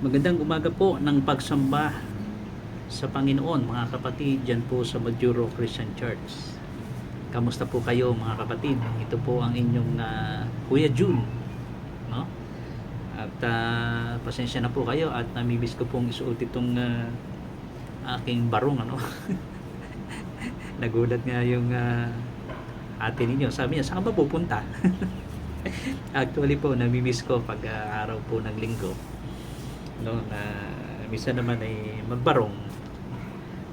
Magandang umaga po ng pagsamba sa Panginoon mga kapatid dyan po sa Majuro Christian Church. Kamusta po kayo mga kapatid? Ito po ang inyong Kuya June, no? At pasensya na po kayo at namimiss ko pong isuot itong aking barong, ano. Nagulat nga yung ate ninyo. Sabi niya, saan ba pupunta? Actually po, namimiss ko pag araw po ng linggo, no, na minsan naman ay magbarong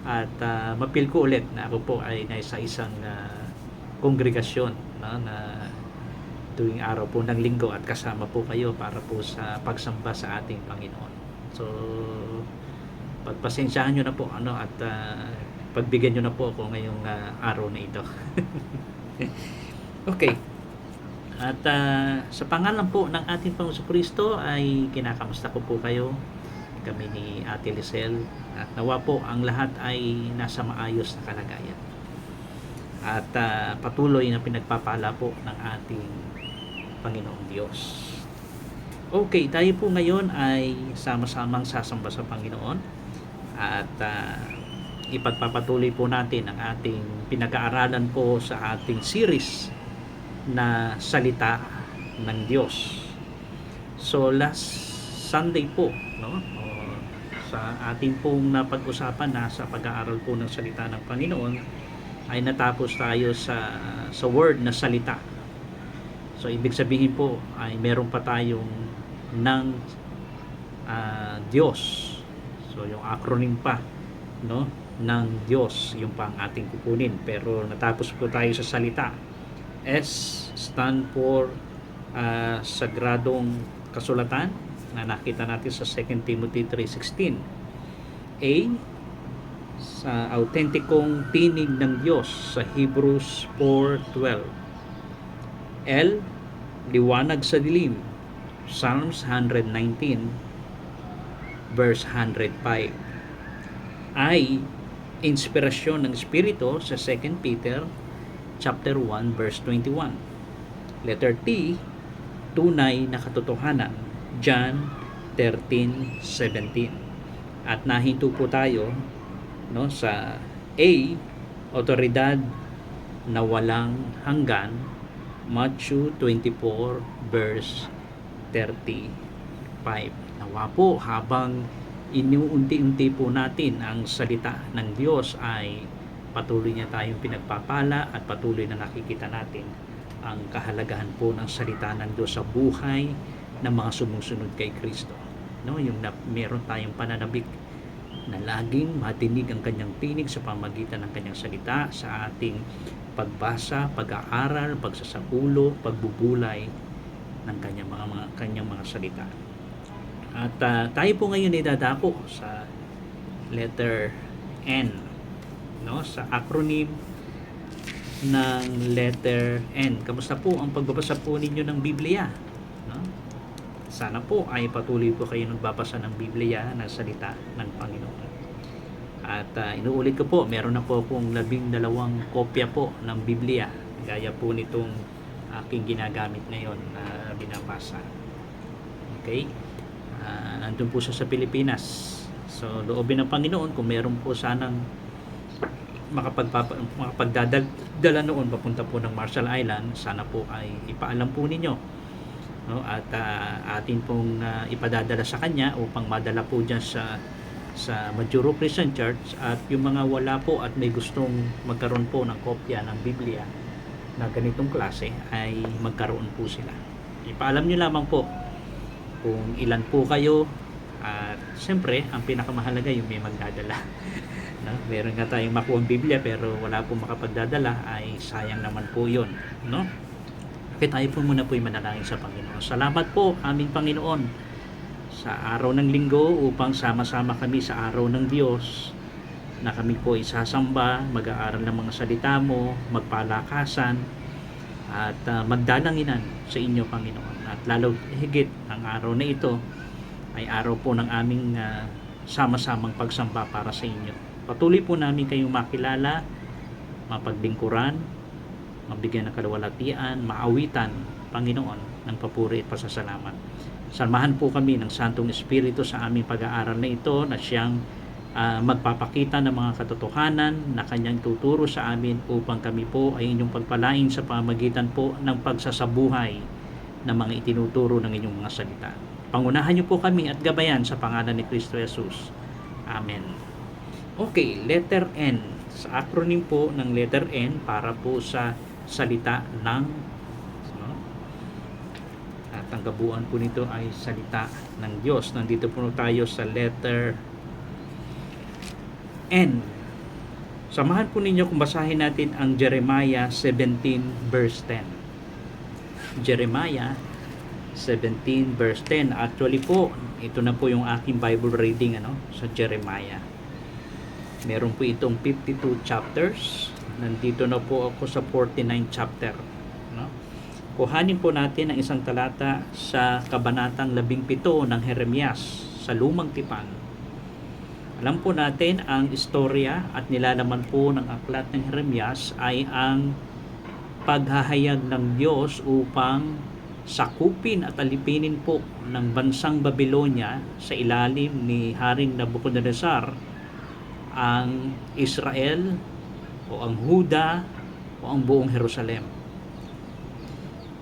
at mapil ko ulit na ako po ay nasa isang kongregasyon, no, na tuwing araw po ng linggo at kasama po kayo para po sa pagsamba sa ating Panginoon. So pagpasensyahan nyo na po, ano, at pagbigyan nyo na po ako ngayong araw na ito. Okay. At sa pangalan po ng ating Panginoon Kristo ay kinakamusta ko po kayo, kami ni Ate Lisel, at nawa po ang lahat ay nasa maayos na kalagayan at patuloy na pinagpapala po ng ating Panginoong Diyos. Okay, tayo po ngayon ay sama-samang sasamba sa Panginoon at ipagpapatuloy po natin ang ating pinag-aaralan po sa ating series na salita ng Diyos. So last Sunday po, no, sa ating pong napag-usapan na sa pag-aaral po ng salita ng Panginoon ay natapos tayo sa word na salita. So ibig sabihin po ay meron pa tayong ng Diyos. So yung acronym pa, no, ng Diyos yung pang ating kukunin, pero natapos po tayo sa salita. S stand for sagradong kasulatan na nakita natin sa 2 Timothy 3:16. A, sa autentikong tinig ng Diyos sa Hebrews 4:12. L, liwanag sa dilim, Psalms 119 verse 105. I, inspirasyon ng Espiritu sa 2 Peter chapter 1 verse 21. Letter T, tunay na katotohanan, John 13:17. At nahinto po tayo, no, sa A, otoridad na walang hanggan, Matthew 24 verse 35. Nawa po habang inuunti-unti po natin ang salita ng Diyos ay patuloy niya tayong pinagpapala at patuloy na nakikita natin ang kahalagahan po ng salita ng Diyos sa buhay ng mga sumusunod kay Kristo. No, yung meron tayong pananabik na laging matinig ang kanyang tinig sa pamagitan ng kanyang salita sa ating pagbasa, pag-aaral, pagsasapulo, pagbubulay ng kanyang mga salita. At tayo po ngayon ay dadako sa letter N, no, sa acronym ng letter N. Kamusta po ang pagbabasa po ninyo ng Biblia, no? Sana po ay patuloy po kayo nagbabasa ng Biblia na salita ng Panginoon. At inuulit ko po, meron na po akong 12 kopya po ng Biblia gaya po nitong aking ginagamit ngayon na binabasa. Okay? Nandun po siya sa Pilipinas. So loobin ng Panginoon kung meron po sanang makapagdadala noon papunta po ng Marshall Island, sana po ay ipaalam po ninyo, no, at atin pong ipadadala sa kanya upang madala po dyan sa Majuro Christian Church. At yung mga wala po at may gustong magkaroon po ng kopya ng Biblia na ganitong klase ay magkaroon po sila. Ipaalam nyo lamang po kung ilan po kayo, at siyempre ang pinakamahalaga yung may magdadala. No? Meron nga tayong makuha ang Biblia pero wala po makapagdadala, ay sayang naman po yun, no? Okay, tayo po muna po yung manalangin sa Panginoon. Salamat po aming Panginoon sa araw ng linggo upang sama-sama kami sa araw ng Diyos na kami po isasamba, mag-aaral ng mga salita mo, magpalakasan at magdalanginan sa inyo, Panginoon. At lalo higit ang araw na ito ay araw po ng aming sama-samang pagsamba para sa inyo. Patuloy po namin kayong makilala, mapaglingkuran, mabigyan ng kaluwalhatian, maawitan, Panginoon, ng papuri at pasasalamat. Samahan po kami ng Santong Espiritu sa aming pag-aaral na ito na siyang magpapakita ng mga katotohanan na kanyang tuturo sa amin upang kami po ay inyong pagpalain sa pamamagitan po ng pagsasabuhay ng mga itinuturo ng inyong mga salita. Pangunahan niyo po kami at gabayan sa pangalan ni Kristo Jesus. Amen. Okay, letter N. Sa acronym po ng letter N para po sa salita ng at ang kabuuan po nito ay salita ng Diyos. Nandito po tayo sa letter N. Samahan po ninyo kung basahin natin ang Jeremiah 17 verse 10. Jeremiah 17 verse 10. Actually po, ito na po yung aking Bible reading sa Jeremiah. Meron po itong 52 chapters. Nandito na po ako sa 49 chapter. Kuhanin po natin ang isang talata sa kabanatang 17 ng Jeremias sa Lumang Tipan. Alam po natin ang istorya at nilalaman po ng aklat ng Jeremias ay ang paghahayag ng Diyos upang sakupin at alipinin po ng bansang Babylonia sa ilalim ni Haring Nabucodonosor ang Israel o ang Huda o ang buong Jerusalem.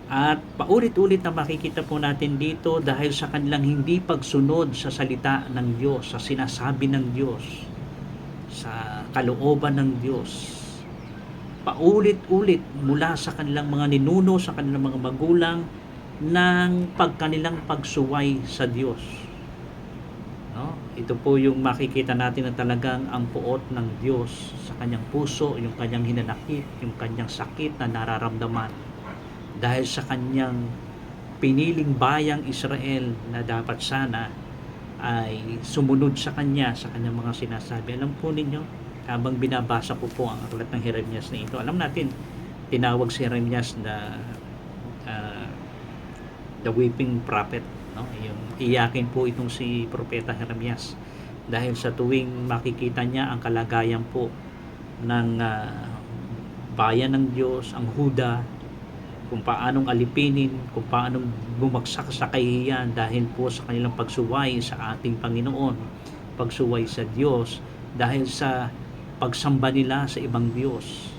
At paulit-ulit na makikita po natin dito dahil sa kanilang hindi pagsunod sa salita ng Diyos, sa sinasabi ng Diyos, sa kalooban ng Diyos. Paulit-ulit mula sa kanilang mga ninuno, sa kanilang mga magulang, ng kanilang pagsuway sa Diyos. Ito po yung makikita natin na talagang ang puot ng Diyos sa kanyang puso, yung kanyang hinanakit, yung kanyang sakit na nararamdaman. Dahil sa kanyang piniling bayang Israel na dapat sana ay sumunod sa kanya, sa kanyang mga sinasabi. Alam po ninyo, habang binabasa ko po ang aklat ng Jeremias na ito, alam natin, tinawag si Jeremias na the weeping prophet. Yung iyakin po itong si Propeta Jeremias. Dahil sa tuwing makikita niya ang kalagayan po ng bayan ng Diyos, ang Huda, kung paanong alipinin, kung paanong bumagsak sa kahihiyan dahil po sa kanilang pagsuway sa ating Panginoon, pagsuway sa Diyos, dahil sa pagsamba nila sa ibang Diyos,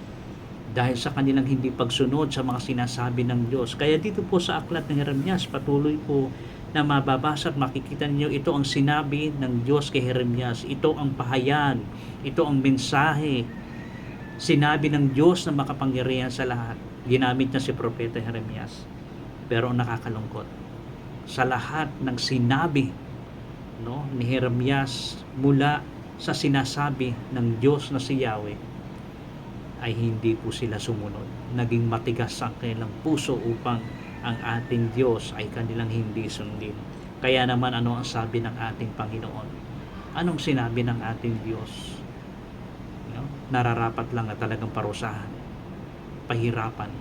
dahil sa kanilang hindi pagsunod sa mga sinasabi ng Diyos. Kaya dito po sa aklat ng Jeremias, patuloy po na mababasa at makikita niyo ito ang sinabi ng Diyos kay Jeremias, ito ang pahayag, ito ang mensahe, sinabi ng Diyos na makapangyarihan sa lahat. Ginamit niya si Propeta Jeremias. Pero nakakalungkot, sa lahat ng sinabi ni Jeremias mula sa sinasabi ng Diyos na si Yahweh, ay hindi po sila sumunod. Naging matigas ang kanilang puso upang ang ating Diyos ay kanilang hindi sundin. Kaya naman ano ang sabi ng ating Panginoon? Anong sinabi ng ating Diyos? Nararapat lang na talagang parusahan, pahirapan,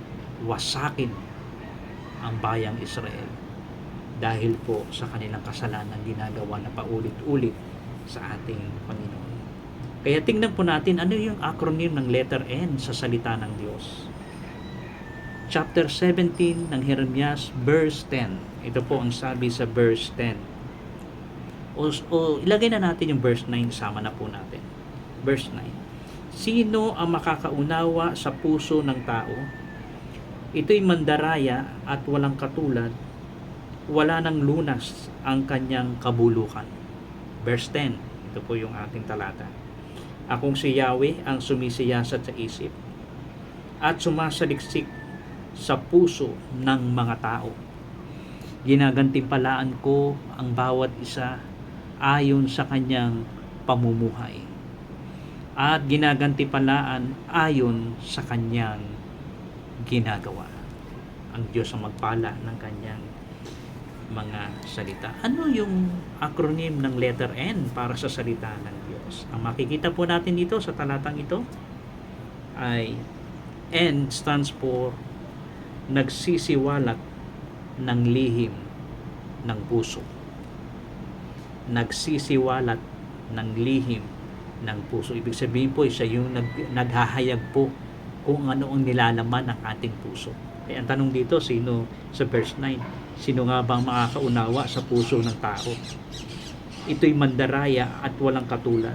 wasakin ang bayang Israel dahil po sa kanilang kasalanan ginagawa na paulit-ulit sa ating Panginoon. Kaya tingnan po natin ano yung acronym ng letter N sa salita ng Diyos. Chapter 17 ng Jeremias, verse 10. Ito po ang sabi sa verse 10. O ilagay na natin yung verse 9, sama na po natin. Verse 9. Sino ang makakaunawa sa puso ng tao? Ito'y mandaraya at walang katulad. Wala nang lunas ang kanyang kabulukan. Verse 10. Ito po yung ating talata. Akong si Yahweh ang sumisiyasat sa isip at sumasaliksik sa puso ng mga tao. Ginagantimpalaan ko ang bawat isa ayon sa kanyang pamumuhay at ginagantimpalaan ayon sa kanyang ginagawa. Ang Diyos ang magpala ng kanyang mga salita. Ano yung acronym ng letter N para sa salita ng Diyos? Ang makikita po natin dito sa talatang ito ay N stands for nagsisiwalat ng lihim ng puso. Nagsisiwalat ng lihim ng puso. Ibig sabihin po, siya yung naghahayag po kung ano ang nilalaman ng ating puso. Kaya ang tanong dito, sino sa verse 9? Sino nga bang makakaunawa sa puso ng tao? Ito'y mandaraya at walang katulad.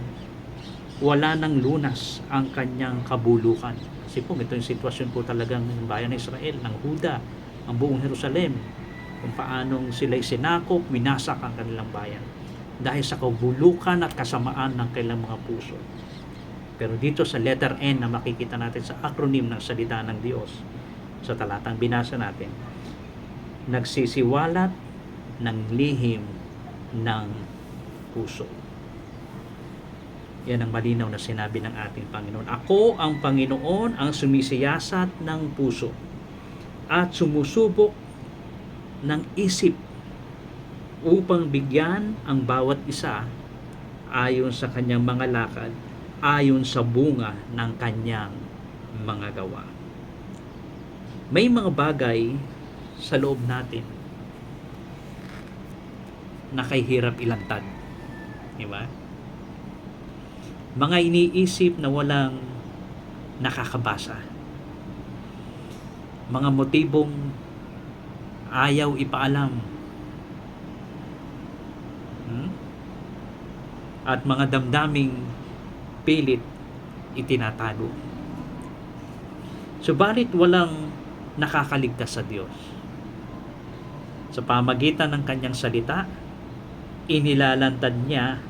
Wala nang lunas ang kanyang kabulukan. Kasi po, ito yung sitwasyon po talagang ng bayan ng Israel, ng Huda, ang buong Jerusalem, kung paanong sila'y sinakop, winasak ang kanilang bayan dahil sa kabulukan at kasamaan ng kanilang mga puso. Pero dito sa letter N na makikita natin sa acronym ng salita ng Diyos, sa talatang binasa natin, nagsisiwalat ng lihim ng puso. Yan ang malinaw na sinabi ng ating Panginoon. Ako ang Panginoon ang sumisiyasat ng puso at sumusubok ng isip upang bigyan ang bawat isa ayon sa kanyang mga lakad, ayon sa bunga ng kanyang mga gawa. May mga bagay sa loob natin na kahirap ilantad. Di ba? Mga iniisip na walang nakakabasa. Mga motibong ayaw ipaalam. At mga damdaming pilit itinatago. Subalit walang nakakaligtas sa Diyos. Sa pamagitan ng kanyang salita, inilalantad niya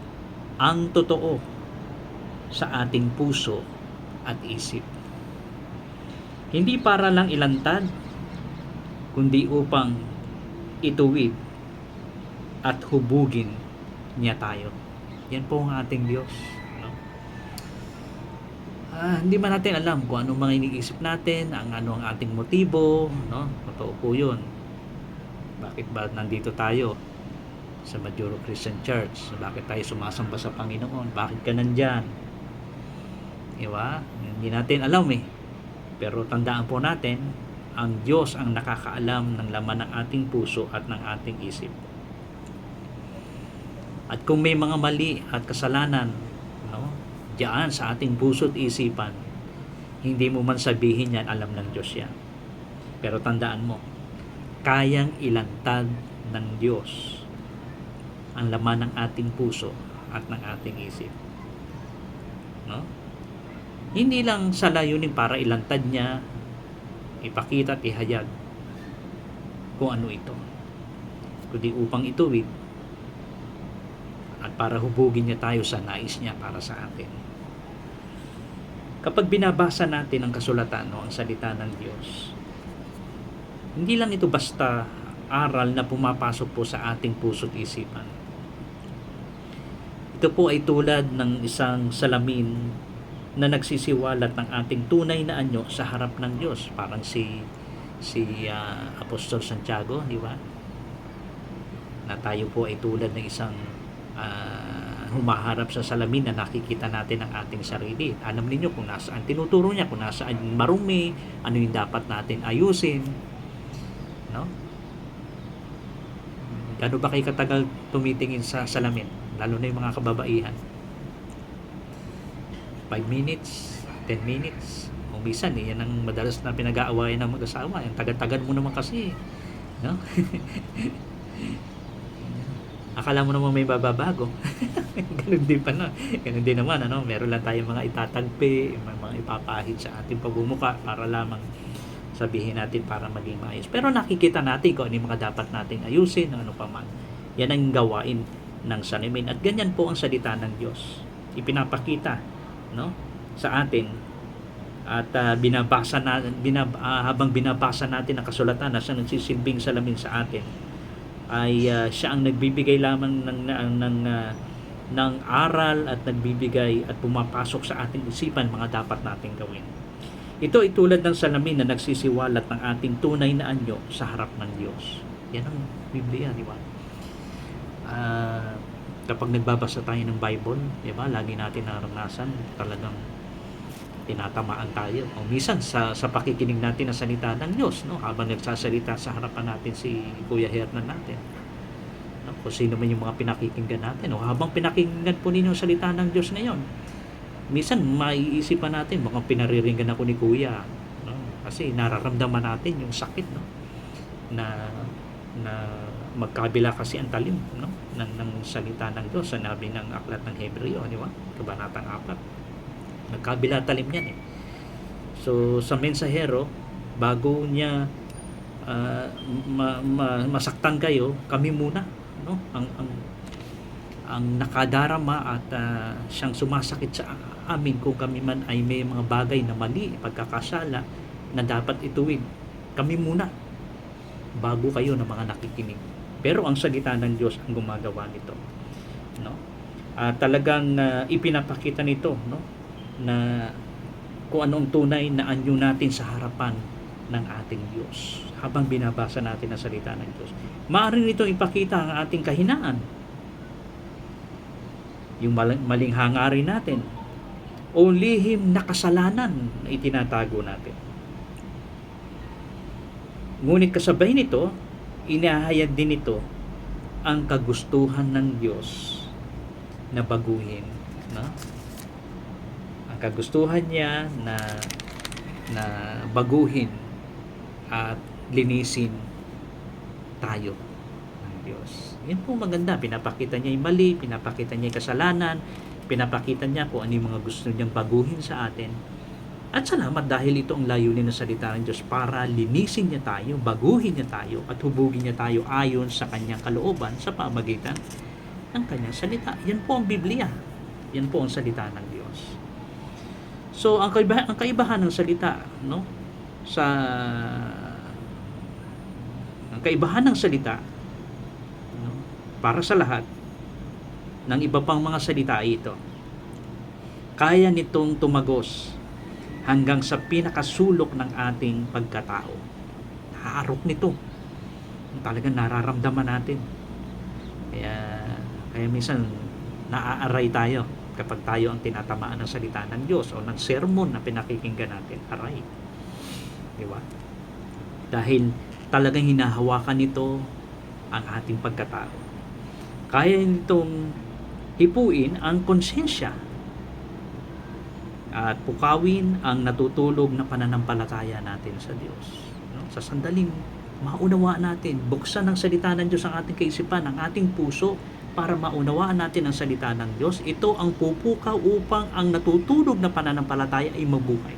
ang totoo sa ating puso at isip. Hindi para lang ilantad, kundi upang ituwid at hubugin niya tayo. Yan po ang ating Diyos. No? Hindi man natin alam kung anong mga iniisip natin, ano ang ating motibo. No? Totoo po yun. Bakit ba nandito tayo sa Majuro Christian Church? Bakit tayo sumasamba sa Panginoon? Bakit ka nandyan? Diba? Hindi natin alam eh. Pero tandaan po natin, ang Diyos ang nakakaalam ng laman ng ating puso at ng ating isip. At kung may mga mali at kasalanan, no, diyan sa ating puso at isipan, hindi mo man sabihin yan, alam ng Diyos yan. Pero tandaan mo, kayang ilantad ng Diyos ang laman ng ating puso at ng ating isip. No? Hindi lang sa layunin para ilantad niya, ipakita at ihayag kung ano ito, kundi upang ituwid at para hubugin niya tayo sa nais niya para sa atin. Kapag binabasa natin ang kasulatan, no, ang salita ng Diyos, hindi lang ito basta aral na pumapasok po sa ating puso at isipan. Ito po ay tulad ng isang salamin na nagsisiwalat ng ating tunay na anyo sa harap ng Diyos. Parang si Apostol Santiago, di ba? Na tayo po ay tulad ng isang humaharap sa salamin na nakikita natin ang ating sarili. Alam niyo kung nasaan, tinuturo niya kung nasaan marumi, ano yung dapat natin ayusin. No? Gaano ba kayo katagal tumitingin sa salamin? Lalo na yung mga kababaihan. 5 minutes, 10 minutes. O minsan, yan ang madalas na pinag-aawayan ng mag-asawa. Yung tagad-tagad mo naman kasi. No? Akala mo naman may bababago. Ganun din pa na. Ganun din naman. Ano? Meron lang tayong mga itatagpi, mga ipapahid sa ating pagmumuka para lamang sabihin natin para maging maayos. Pero nakikita natin kung ano yung mga dapat nating ayusin, ano pa man. Yan ang gawain ng salamin. At ganyan po ang salita ng Diyos. Ipinapakita, no, sa atin at habang binabasa natin ang kasulatan na siya nagsisilbing salamin sa atin, ay siya ang nagbibigay lamang ng aral at nagbibigay at pumapasok sa ating isipan mga dapat nating gawin. Ito ay tulad ng salamin na nagsisiwalat ng ating tunay na anyo sa harap ng Diyos. Yan ang Biblia, di ba? Kapag nagbabasa tayo ng Bible, di ba, lagi natin naranasan talagang tinatamaan tayo. O minsan sa pakikinig natin ng salita ng Diyos, no, habang nagsasalita sa harapan natin si Kuya Hernan natin, no, kung sino man yung mga pinakikinggan natin, o habang pinakinggan po ninyo salita ng Diyos ngayon, minsan maiisipan natin, baka pinariringgan ako ni Kuya, no, kasi nararamdaman natin yung sakit, no, na na magkabila kasi ang talim, no, ng salita ng Diyos. Sinabi ng aklat ng Hebreo, di ba? Kabanatang 4. Magkabila talim yan eh. So sa mensahero, bago niya masaktan kayo, kami muna, no, ang nakadarama at siyang sumasakit sa amin kung kami man ay may mga bagay na mali, pagkakasala na dapat ituwid. Kami muna bago kayo ng mga nakikinig. Pero ang salita ng Diyos ang gumagawa nito, no? Talagang ipinapakita nito, no, na kung ano ang tunay na anyo natin sa harapan ng ating Diyos habang binabasa natin ang salita ng Diyos. Maaari nito ipakita ang ating kahinaan, yung maling hangarin natin, o lihim na kasalanan na itinatago natin. Ngunit kasabay nito, inahayag din ito ang kagustuhan ng Diyos na baguhin, no? Ang kagustuhan niya na baguhin at linisin tayo ng Diyos. Yan po maganda. Pinapakita niya yung mali, pinapakita niya yung kasalanan, pinapakita niya kung ano yung mga gusto niyang baguhin sa atin. At salamat dahil ito ang layunin ng salita ng Diyos para linisin niya tayo, baguhin niya tayo, at hubugin niya tayo ayon sa kanyang kalooban sa pamagitan ng kanyang salita. Yan po ang Biblia. Yan po ang salita ng Diyos. So, ang kaibahan ng salita, no, ang kaibahan ng salita, no, para sa lahat ng iba pang mga salita ay ito: kaya nitong tumagos hanggang sa pinakasulok ng ating pagkatao. Naarok nito. Talagang nararamdaman natin. Kaya minsan naaaray tayo kapag tayo ang tinatamaan ng salita ng Diyos o ng sermon na pinakikinggan natin. Aray. Di ba? Dahil talagang hinahawakan nito ang ating pagkatao. Kaya nitong hipuin ang konsensya at pukawin ang natutulog na pananampalataya natin sa Diyos. No? Sa sandaling maunawaan natin, buksan ng salita ng Diyos ang ating kaisipan, ang ating puso, para maunawaan natin ang salita ng Diyos. Ito ang pupukaw upang ang natutulog na pananampalataya ay mabuhay.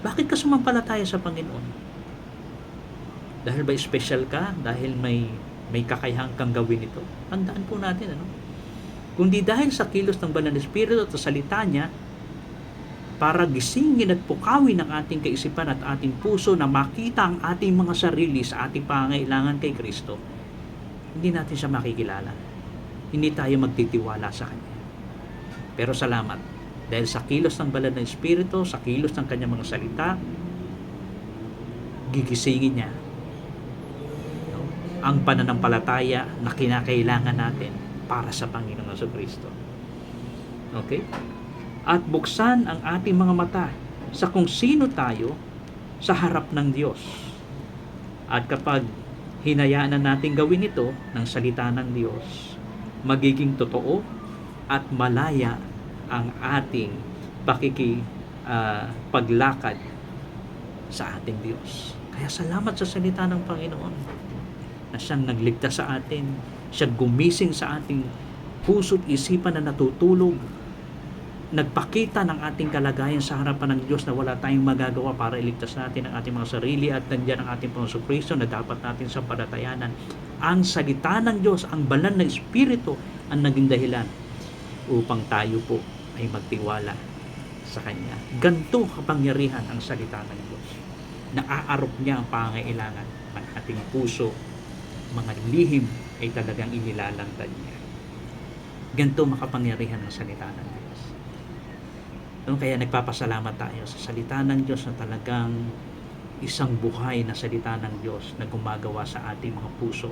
Bakit ka sumampalataya sa Panginoon? Dahil ba special ka? Dahil may kakayahang kang gawin ito? Tandaan po natin, ano? Kundi dahil sa kilos ng Banal na Espiritu at sa salita niya, para gisingin at pukawin ang ating kaisipan at ating puso na makita ang ating mga sarili sa ating pangangailangan kay Kristo, hindi natin siya makikilala. Hindi tayo magtitiwala sa Kanya. Pero salamat, dahil sa kilos ng Banal na Espiritu, sa kilos ng Kanyang mga salita, gigisingin niya ang pananampalataya na kinakailangan natin para sa Panginoong Jesucristo. Okay? At buksan ang ating mga mata sa kung sino tayo sa harap ng Diyos. At kapag hinayaan natin gawin ito ng salita ng Diyos, magiging totoo at malaya ang ating paglakad sa ating Diyos. Kaya salamat sa salita ng Panginoon na siyang nagligtas sa atin, siyang gumising sa ating puso't isipan na natutulog, nagpakita ng ating kalagayan sa harapan ng Diyos na wala tayong magagawa para iligtas natin ang ating mga sarili, at nandiyan ang ating Panginoong Jesucristo na dapat natin sampalatayanan. Ang salita ng Diyos, ang Banal na Espiritu ang naging dahilan upang tayo po ay magtiwala sa Kanya. Ganito kapangyarihan ang salita ng Diyos. Naaarok niya ang pangailangan ng ating puso, mga lihim ay talagang inilalantad niya. Ganito makapangyarihan ang salita ng Diyos. Kaya nagpapasalamat tayo sa salita ng Diyos na talagang isang buhay na salita ng Diyos na gumagawa sa ating mga puso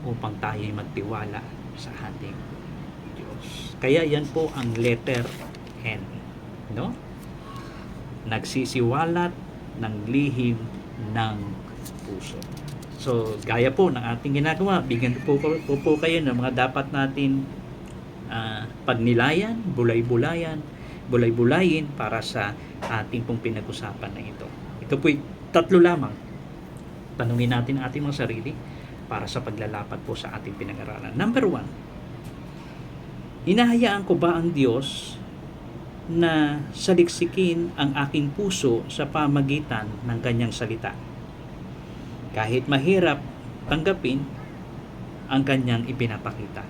upang tayo ay magtiwala sa ating Diyos. Kaya yan po ang letter N, no? Nagsisiwalat ng lihim ng puso. So, gaya po ng ating ginagawa, bigyan po kayo ng mga dapat natin pagnilayan, bulay-bulayin para sa ating pong pinag-usapan na ito. Ito po'y 3 lamang Tanungin natin ating mga sarili para sa paglalapat po sa ating pinag-aralan. Number 1, hinahayaan ko ba ang Diyos na saliksikin ang aking puso sa pamagitan ng kanyang salita? Kahit mahirap tanggapin ang kanyang ipinapakita.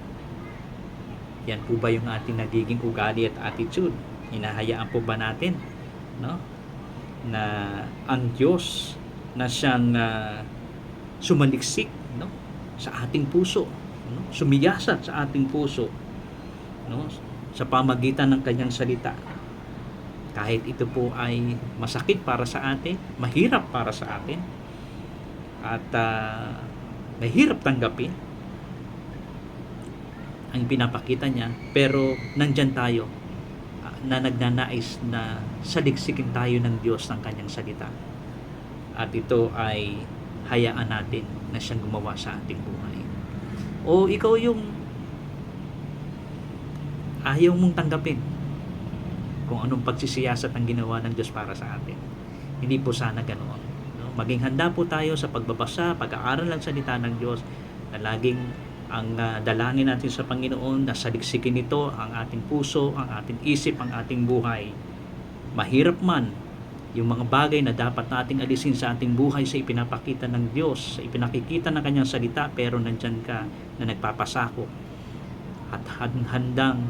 Yan po ba yung ating nagiging ugali at attitude? Hinahayaan po ba natin, no, na ang Diyos na siyang sumaliksik, no, sa ating puso, no, sumiyasat sa ating puso, no, sa pamagitan ng kanyang salita, kahit ito po ay masakit para sa atin, mahirap para sa atin, at mahirap tanggapin ang pinapakita niya, pero nandyan tayo na nagnanais na saliksikin tayo ng Diyos ng kanyang salita, at ito ay hayaan natin na siyang gumawa sa ating buhay. O ikaw yung ayaw mong tanggapin kung anong pagsisiyasat ang ginawa ng Diyos para sa atin. Hindi po sana ganoon, no? Maging handa po tayo sa pagbabasa, pag-aaral ng salita ng Diyos, na laging ang dalangin natin sa Panginoon na saliksikin nito ang ating puso, ang ating isip, ang ating buhay. Mahirap man yung mga bagay na dapat nating alisin sa ating buhay sa ipinapakita ng Diyos, sa ipinakikita ng kanyang salita, pero nandyan ka na nagpapasako at handang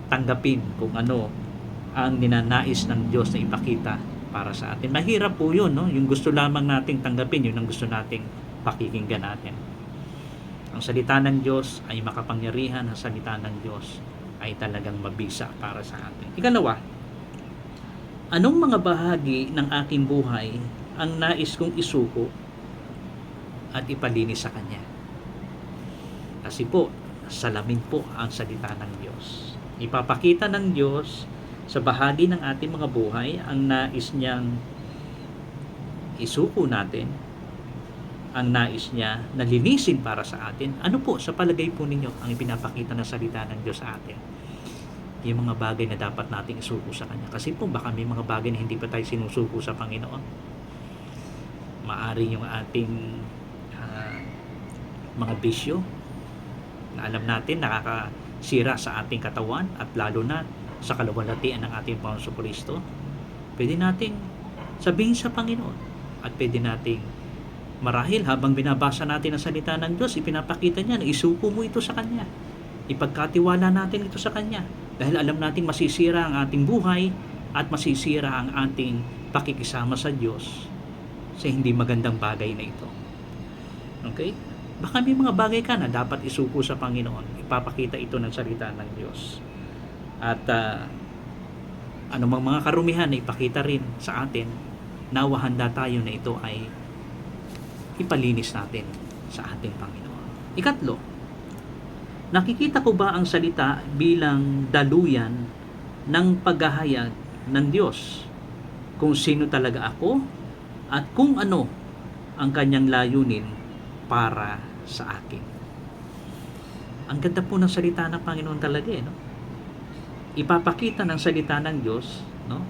tanggapin kung ano ang ninanais ng Diyos na ipakita para sa atin. Mahirap po yun, no? Yung gusto lamang nating tanggapin, yun ang gusto nating pakikinggan natin. Ang salita ng Diyos ay makapangyarihan, ang salita ng Diyos ay talagang mabisa para sa atin. Ikalawa, anong mga bahagi ng aking buhay ang nais kong isuko at ipalinis sa Kanya? Kasi po, salamin po ang salita ng Diyos. Ipapakita ng Diyos sa bahagi ng ating mga buhay ang nais niyang isuko natin, ang nais niya na linisin para sa atin. Ano po sa palagay po ninyo ang ipinapakita ng salita ng Diyos sa atin? Yung mga bagay na dapat nating isuko sa Kanya. Kasi po baka may mga bagay na hindi pa tayo sinusuko sa Panginoon. Maari yung ating mga bisyo na alam natin nakakasira sa ating katawan, at lalo na sa kaluwalhatian ng ating Panginoon Kristo. Pwede nating sabihin sa Panginoon, at pwede nating marahil habang binabasa natin ang salita ng Diyos, ipinapakita niya na isuko mo ito sa Kanya. Ipagkatiwala natin ito sa Kanya. Dahil alam nating masisira ang ating buhay at masisira ang ating pakikisama sa Diyos sa hindi magandang bagay na ito. Okay? Baka may mga bagay ka na dapat isuko sa Panginoon. Ipapakita ito ng salita ng Diyos. At anumang mga karumihan na ipakita rin sa atin, nawa handa tayo na ito ay ipalinis natin sa ating Panginoon. Ikatlo, nakikita ko ba ang salita bilang daluyan ng paghahayag ng Diyos kung sino talaga ako at kung ano ang kanyang layunin para sa akin? Ang ganda po ng salita ng Panginoon talaga, no? Ipapakita ng salita ng Diyos, no,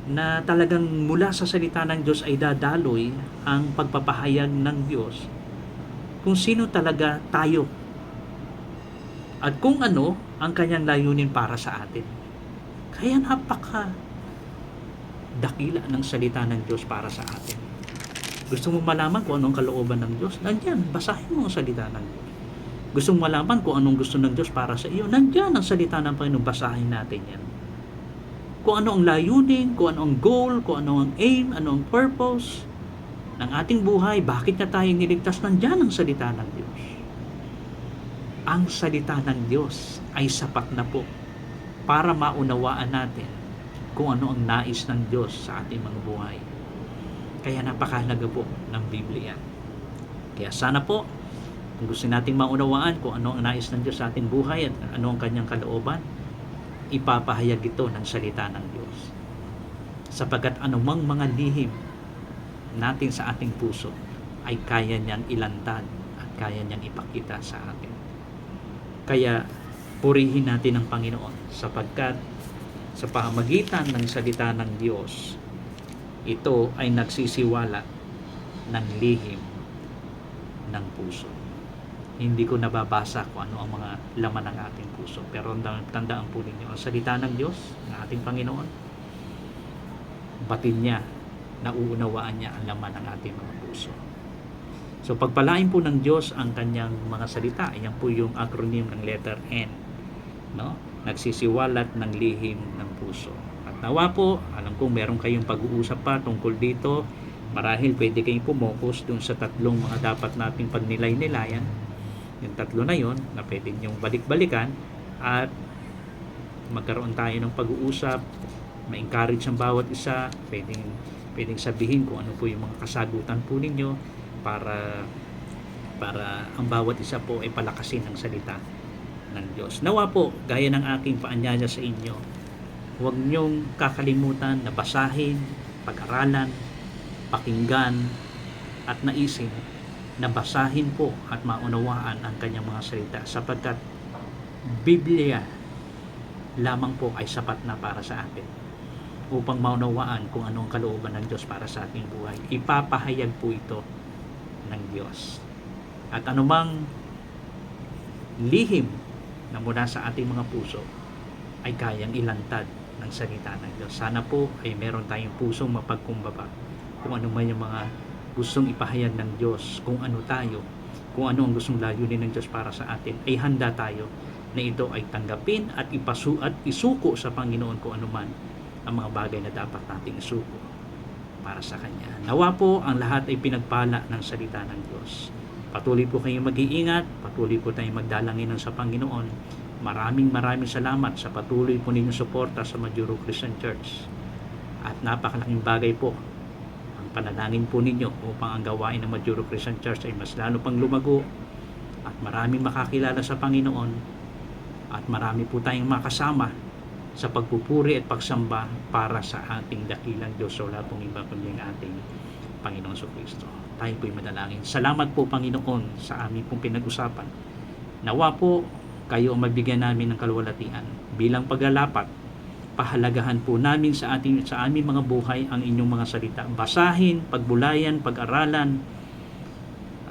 na talagang mula sa salita ng Diyos ay dadaloy ang pagpapahayag ng Diyos kung sino talaga tayo at kung ano ang kanyang layunin para sa atin. Kaya napaka dakila ng salita ng Diyos para sa atin. Gusto mo malaman kung anong kalooban ng Diyos? Nandyan, basahin mo ang salita ng Diyos. Gusto mo malaman kung anong gusto ng Diyos para sa iyo? Nandyan ang salita ng Panginoon, basahin natin yan. Kung ano ang layunin, kung ano ang goal, kung ano ang aim, ano ang purpose ng ating buhay, bakit na tayo niligtas, nandyan ang salita ng Diyos. Ang salita ng Diyos ay sapat na po para maunawaan natin kung ano ang nais ng Diyos sa ating mga buhay. Kaya napakahalaga po ng Biblia. Kaya sana po, kung gusto nating maunawaan kung ano ang nais ng Diyos sa ating buhay at ano ang kanyang kalooban, ipapahayag ito ng salita ng Diyos. Sapagkat anumang mga lihim natin sa ating puso ay kaya niyang ilantad at kaya niyang ipakita sa atin. Kaya purihin natin ang Panginoon, sapagkat sa pamamagitan ng salita ng Diyos, ito ay nagsisiwala ng lihim ng puso. Hindi ko nababasa kung ano ang mga laman ng ating puso. Pero tandaan po ninyo, ang salita ng Diyos, ng ating Panginoon, batid niya, nauunawaan niya ang laman ng ating mga puso. So pagpalain po ng Diyos ang kanyang mga salita. Yan po yung acronym ng letter N, no? Nagsisiwalat ng lihim ng puso. At nawa po, alam kong meron kayong pag-uusap pa tungkol dito. Marahil pwede kayong pumokus dun sa tatlong mga dapat nating pagnilay-nilayan. Yung tatlo na yon na pwede nyong balik-balikan at magkaroon tayo ng pag-uusap, ma-encourage ang bawat isa, pwedeng sabihin kung ano po yung mga kasagutan po ninyo para ang bawat isa po ay palakasin ang salita ng Diyos. Nawa po, gaya ng aking paanyaya sa inyo, huwag nyong kakalimutan na basahin, pag-aralan, pakinggan at naisin na basahin po at maunawaan ang kanyang mga salita, sapagkat Biblia lamang po ay sapat na para sa atin upang maunawaan kung ano ang kalooban ng Diyos para sa ating buhay. Ipapahayag po ito ng Diyos. At anumang lihim na mula sa ating mga puso ay kayang ilantad ng salita ng Diyos. Sana po ay meron tayong pusong mapagkumbaba kung ano man yung mga gustong ipahayag ng Diyos, kung ano tayo, kung ano ang gustong layunin ng Diyos para sa atin, ay handa tayo na ito ay tanggapin at isuko sa Panginoon kung ano man ang mga bagay na dapat nating isuko para sa Kanya. Nawa po ang lahat ay pinagpala ng salita ng Diyos. Patuloy po kayong mag-iingat, patuloy po tayong magdalangin sa Panginoon. Maraming salamat sa patuloy po ninyong suporta sa Majuro Christian Church. At napakalaking bagay po panalangin po ninyo upang ang gawain ng Majuro Christian Church ay mas lalo pang lumago at maraming makakilala sa Panginoon at marami po tayong makasama sa pagpupuri at pagsamba para sa ating dakilang Diyos. So wala pong iba kundi ang ating Panginoon Kristo. Tayo po'y madalangin. Salamat po Panginoon sa aming pong pinag-usapan. Nawa po kayo ang mabigyan namin ng kaluwalhatian bilang paglalapat. Pahalagahan po namin sa aming mga buhay ang inyong mga salita. Basahin, pagbulayan, pag-aralan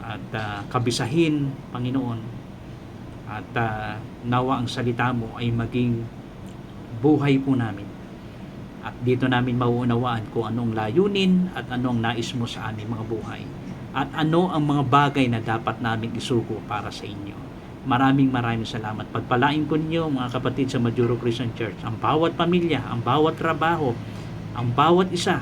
at kabisahin, Panginoon. At nawa ang salita mo ay maging buhay po namin. At dito namin mauunawaan kung anong layunin at anong nais mo sa aming mga buhay. At ano ang mga bagay na dapat namin isuko para sa inyo. Maraming salamat. Pagpalain ko ninyo mga kapatid sa Majuro Christian Church, ang bawat pamilya, ang bawat trabaho, ang bawat isa,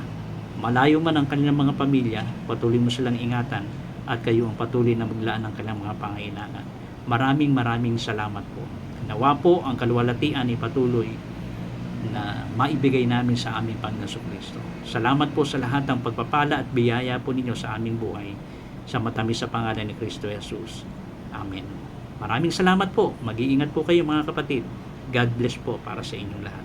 malayo man ang kanilang mga pamilya, patuloy mo silang ingatan at kayo ang patuloy na maglaan ng kanilang mga pangailangan. Maraming salamat po. Nawa po ang kaluwalhatian ay patuloy na maibigay namin sa aming Panginoon Kristo. Salamat po sa lahat ng pagpapala at biyaya po ninyo sa aming buhay, sa matamis sa pangalan ni Kristo Jesus. Amen. Maraming salamat po. Mag-iingat po kayo mga kapatid. God bless po para sa inyong lahat.